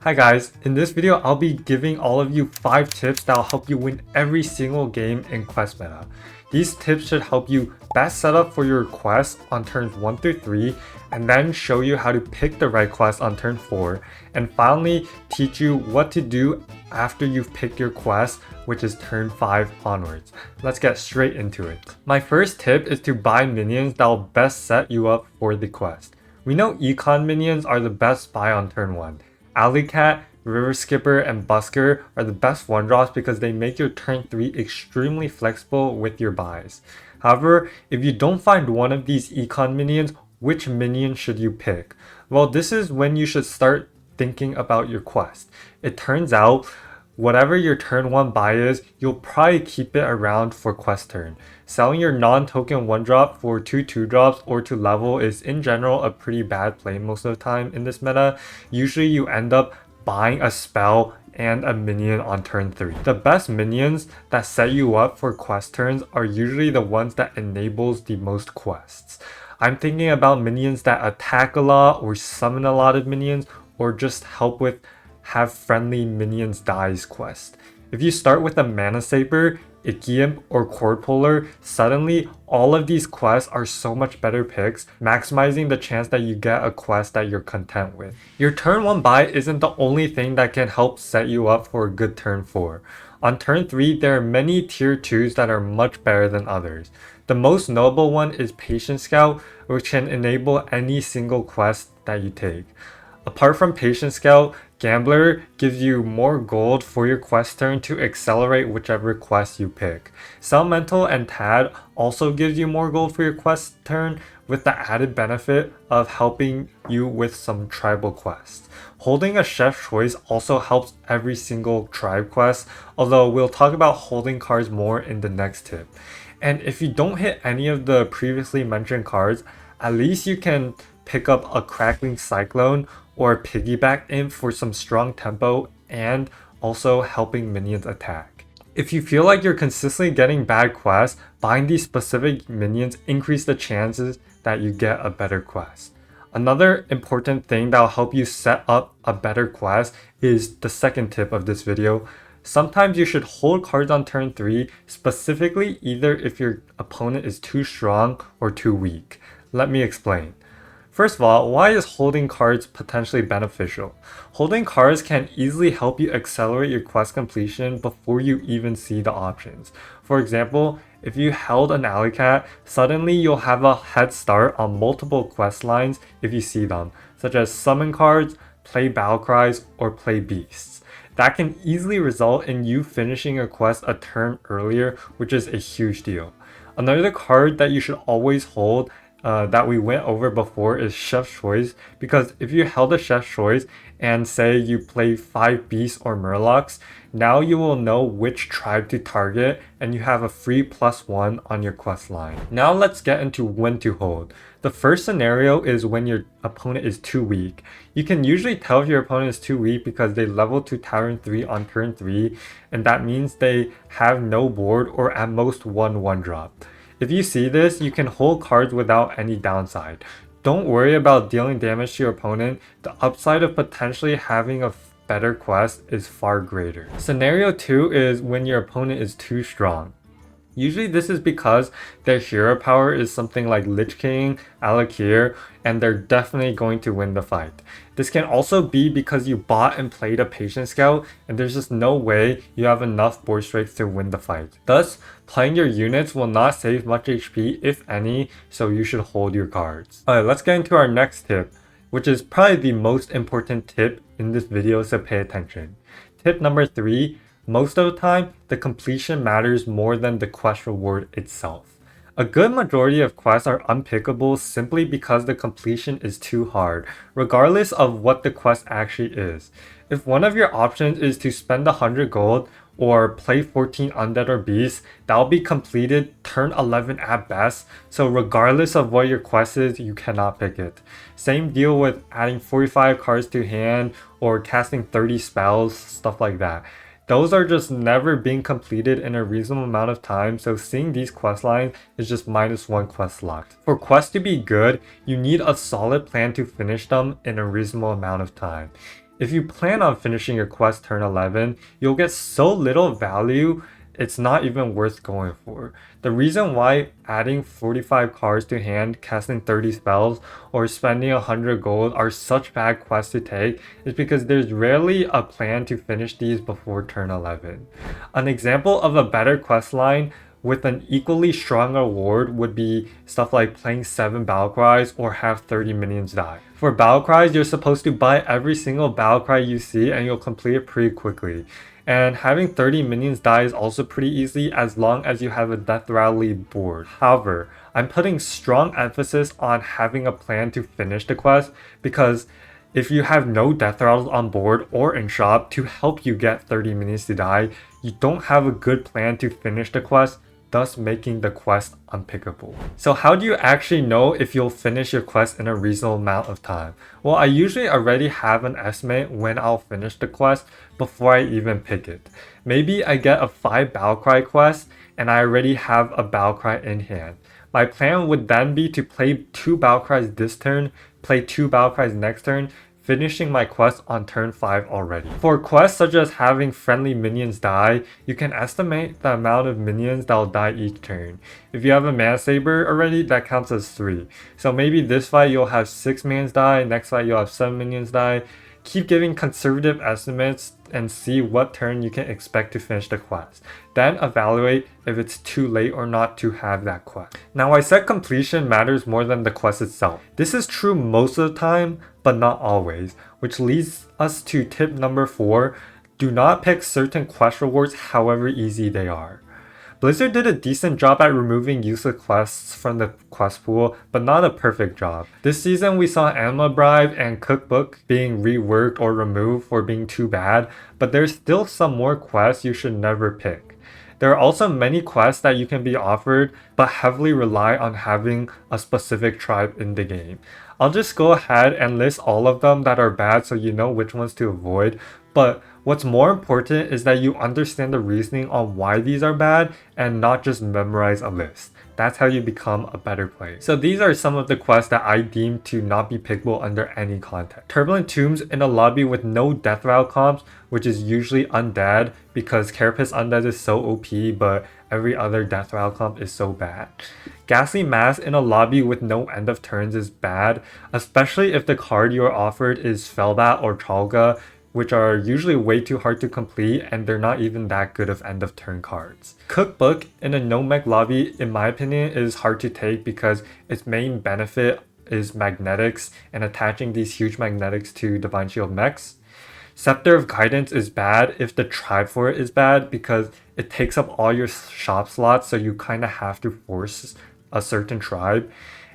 Hi guys, in this video I'll be giving all of you 5 tips that will help you win every single game in quest meta. These tips should help you best set up for your quests on turns 1 through 3 and then show you how to pick the right quest on turn 4 and finally teach you what to do after you've picked your quest, which is turn 5 onwards. Let's get straight into it. My first tip is to buy minions that will best set you up for the quest. We know econ minions are the best buy on turn 1. Alley Cat, River Skipper, and Busker are the best 1-drops because they make your turn 3 extremely flexible with your buys. However, if you don't find one of these econ minions, which minion should you pick? Well, this is when you should start thinking about your quest. It turns out, whatever your turn 1 buy is, you'll probably keep it around for quest turn. Selling your non-token 1-drop for 2 2-drops or to level is in general a pretty bad play most of the time in this meta. Usually you end up buying a spell and a minion on turn 3. The best minions that set you up for quest turns are usually the ones that enables the most quests. I'm thinking about minions that attack a lot or summon a lot of minions or just help with have friendly minions dies quest. If you start with a Mana Saper, ixxdeee, or Cord Puller, suddenly all of these quests are so much better picks, maximizing the chance that you get a quest that you're content with. Your turn 1 buy isn't the only thing that can help set you up for a good turn 4. On turn 3, there are many tier 2s that are much better than others. The most notable one is Patient Scout, which can enable any single quest that you take. Apart from Patient Scout, Gambler gives you more gold for your quest turn to accelerate whichever quest you pick. Elemental and Tad also gives you more gold for your quest turn with the added benefit of helping you with some tribal quests. Holding a Chef's Choice also helps every single tribe quest, although we'll talk about holding cards more in the next tip. And if you don't hit any of the previously mentioned cards, at least you can pick up a Crackling Cyclone or Piggyback Imp for some strong tempo and also helping minions attack. If you feel like you're consistently getting bad quests, buying these specific minions increase the chances that you get a better quest. Another important thing that will help you set up a better quest is the second tip of this video. Sometimes you should hold cards on turn 3, specifically either if your opponent is too strong or too weak. Let me explain. First of all, why is holding cards potentially beneficial? Holding cards can easily help you accelerate your quest completion before you even see the options. For example, if you held an Alley Cat, suddenly you'll have a head start on multiple quest lines if you see them, such as summon cards, play battle cries, or play beasts. That can easily result in you finishing a quest a turn earlier, which is a huge deal. Another card that you should always hold that we went over before is Chef's Choice, because if you held a Chef's Choice and say you play 5 Beasts or Murlocs, now you will know which tribe to target and you have a free +1 on your quest line. Now let's get into when to hold. The first scenario is when your opponent is too weak. You can usually tell if your opponent is too weak because they level to Tavern 3 on turn 3, and that means they have no board or at most 1-1-drop. If you see this, you can hold cards without any downside. Don't worry about dealing damage to your opponent. The upside of potentially having a better quest is far greater. Scenario 2 is when your opponent is too strong. Usually this is because their hero power is something like Lich King, Alakir, and they're definitely going to win the fight. This can also be because you bought and played a Patient Scout and there's just no way you have enough board strength to win the fight. Thus, playing your units will not save much HP if any, so you should hold your cards. Alright, let's get into our next tip, which is probably the most important tip in this video, so pay attention. Tip number 3. Most of the time, the completion matters more than the quest reward itself. A good majority of quests are unpickable simply because the completion is too hard, regardless of what the quest actually is. If one of your options is to spend 100 gold or play 14 undead or beasts, that'll be completed turn 11 at best, so regardless of what your quest is, you cannot pick it. Same deal with adding 45 cards to hand or casting 30 spells, stuff like that. Those are just never being completed in a reasonable amount of time, so seeing these quest lines is just -1 quest locked. For quests to be good, you need a solid plan to finish them in a reasonable amount of time. If you plan on finishing your quest turn 11, you'll get so little value, it's not even worth going for. The reason why adding 45 cards to hand, casting 30 spells, or spending 100 gold are such bad quests to take is because there's rarely a plan to finish these before turn 11. An example of a better quest line with an equally strong reward would be stuff like playing 7 battle cries or have 30 minions die. For battle cries, you're supposed to buy every single battle cry you see and you'll complete it pretty quickly. And having 30 minions die is also pretty easy as long as you have a death rally board. However, I'm putting strong emphasis on having a plan to finish the quest because if you have no death rattles on board or in shop to help you get 30 minions to die, you don't have a good plan to finish the quest, thus making the quest unpickable. So how do you actually know if you'll finish your quest in a reasonable amount of time? Well, I usually already have an estimate when I'll finish the quest before I even pick it. Maybe I get a 5 Battlecry quest and I already have a Battlecry in hand. My plan would then be to play 2 Battlecries this turn, play 2 Battlecries next turn, finishing my quest on turn 5 already. For quests such as having friendly minions die, you can estimate the amount of minions that will die each turn. If you have a Mana Saber already, that counts as 3. So maybe this fight you'll have 6 minions die, next fight you'll have 7 minions die. Keep giving conservative estimates and see what turn you can expect to finish the quest. Then evaluate if it's too late or not to have that quest. Now I said completion matters more than the quest itself. This is true most of the time, but not always, which leads us to tip number 4. Do not pick certain quest rewards however easy they are. Blizzard did a decent job at removing useless quests from the quest pool, but not a perfect job. This season we saw Anima Bribe and Cookbook being reworked or removed for being too bad, but there's still some more quests you should never pick. There are also many quests that you can be offered, but heavily rely on having a specific tribe in the game. I'll just go ahead and list all of them that are bad so you know which ones to avoid, but what's more important is that you understand the reasoning on why these are bad and not just memorize a list. That's how you become a better player. So these are some of the quests that I deem to not be pickable under any context. Turbulent Tombs in a lobby with no death rattle comps, which is usually undead because Carapace Undead is so OP but every other death rattle comp is so bad. Ghastly Mask in a lobby with no end of turns is bad, especially if the card you are offered is Felbat or Chalga, which are usually way too hard to complete and they're not even that good of end of turn cards. Cookbook in a no mech lobby, in my opinion, is hard to take because its main benefit is magnetics and attaching these huge magnetics to Divine Shield mechs. Scepter of Guidance is bad if the tribe for it is bad because it takes up all your shop slots, so you kind of have to force a certain tribe.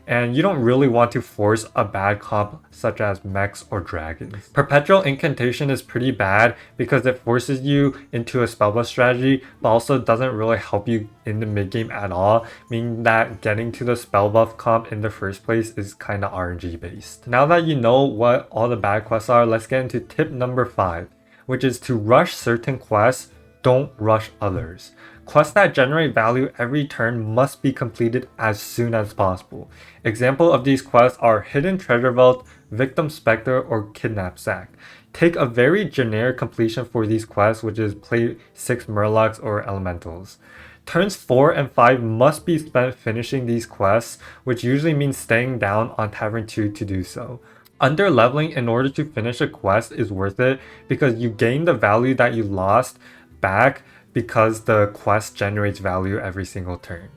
And you don't really want to force a bad comp such as mechs or dragons. Perpetual Incantation is pretty bad because it forces you into a spellbuff strategy but also doesn't really help you in the mid game at all, meaning that getting to the spellbuff comp in the first place is kind of RNG based. Now that you know what all the bad quests are, let's get into tip number 5, which is to rush certain quests, don't rush others. Quests that generate value every turn must be completed as soon as possible. Examples of these quests are Hidden Treasure Vault, Victim Spectre, or Kidnap Sack. Take a very generic completion for these quests, which is play 6 Murlocs or Elementals. Turns 4 and 5 must be spent finishing these quests, which usually means staying down on Tavern 2 to do so. Under leveling in order to finish a quest is worth it because you gain the value that you lost back because the quest generates value every single turn.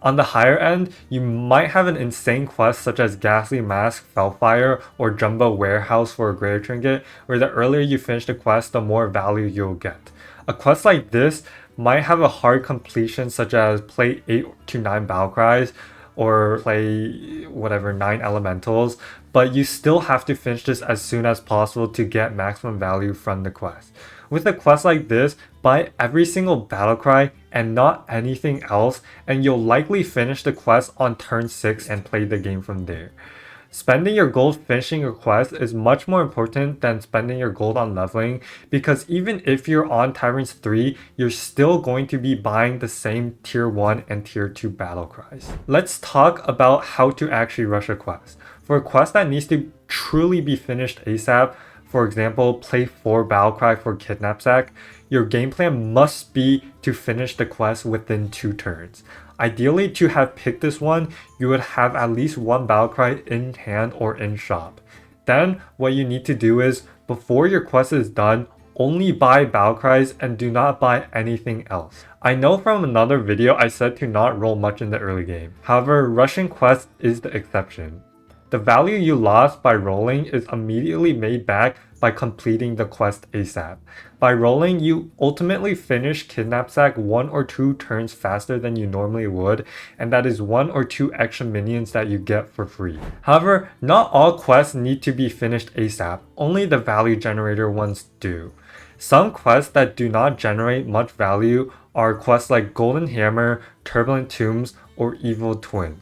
On the higher end, you might have an insane quest such as Ghastly Mask, Felfire, or Jumbo Warehouse for a Greater Trinket, where the earlier you finish the quest, the more value you'll get. A quest like this might have a hard completion such as play 8 to 9 Battlecries, or play 9 elementals, but you still have to finish this as soon as possible to get maximum value from the quest. With a quest like this, buy every single Battlecry and not anything else, and you'll likely finish the quest on turn 6 and play the game from there. Spending your gold finishing your quest is much more important than spending your gold on leveling, because even if you're on Taverns 3, you're still going to be buying the same tier 1 and tier 2 Battlecries. Let's talk about how to actually rush a quest. For a quest that needs to truly be finished ASAP, for example, play 4 Battlecry for Kidnap Sack, your game plan must be to finish the quest within 2 turns. Ideally, to have picked this one, you would have at least 1 Battlecry in hand or in shop. Then, what you need to do is, before your quest is done, only buy Battlecries and do not buy anything else. I know from another video I said to not roll much in the early game. However, rushing quests is the exception. The value you lost by rolling is immediately made back by completing the quest ASAP. By rolling, you ultimately finish Kidnap Sack 1 or 2 turns faster than you normally would, and that is 1 or 2 extra minions that you get for free. However, not all quests need to be finished ASAP, only the value generator ones do. Some quests that do not generate much value are quests like Golden Hammer, Turbulent Tombs, or Evil Twin.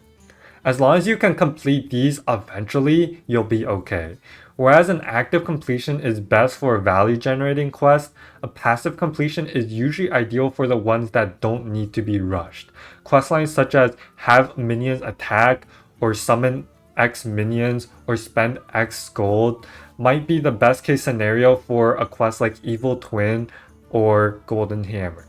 As long as you can complete these eventually, you'll be okay. Whereas an active completion is best for a value generating quest, a passive completion is usually ideal for the ones that don't need to be rushed. Questlines such as have minions attack, or summon X minions, or spend X gold might be the best case scenario for a quest like Evil Twin or Golden Hammer.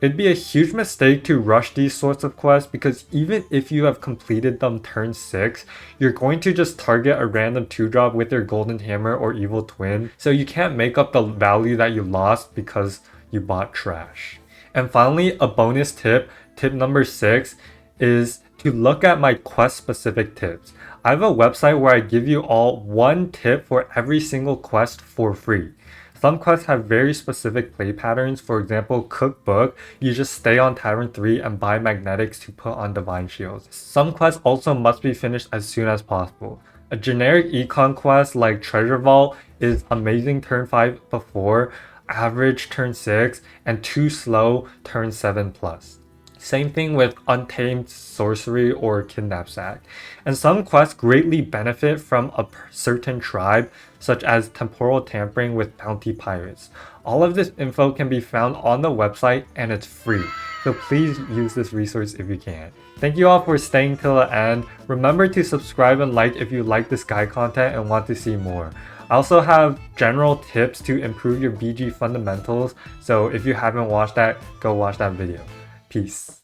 It'd be a huge mistake to rush these sorts of quests because even if you have completed them turn 6, you're going to just target a random 2-drop with your Golden Hammer or Evil Twin, so you can't make up the value that you lost because you bought trash. And finally, a bonus tip number 6, is to look at my quest specific tips. I have a website where I give you all 1 tip for every single quest for free. Some quests have very specific play patterns. For example, Cookbook, you just stay on Tavern 3 and buy magnetics to put on Divine Shields. Some quests also must be finished as soon as possible. A generic econ quest like Treasure Vault is amazing turn 5 before, average turn 6, and too slow turn 7+. Same thing with Untamed Sorcery or Kidnap Sack. And some quests greatly benefit from a certain tribe, such as Temporal Tampering with Bounty Pirates. All of this info can be found on the website and it's free, so please use this resource if you can. Thank you all for staying till the end. Remember to subscribe and like if you like this guide content and want to see more. I also have general tips to improve your BG fundamentals, so if you haven't watched that, go watch that video. Peace.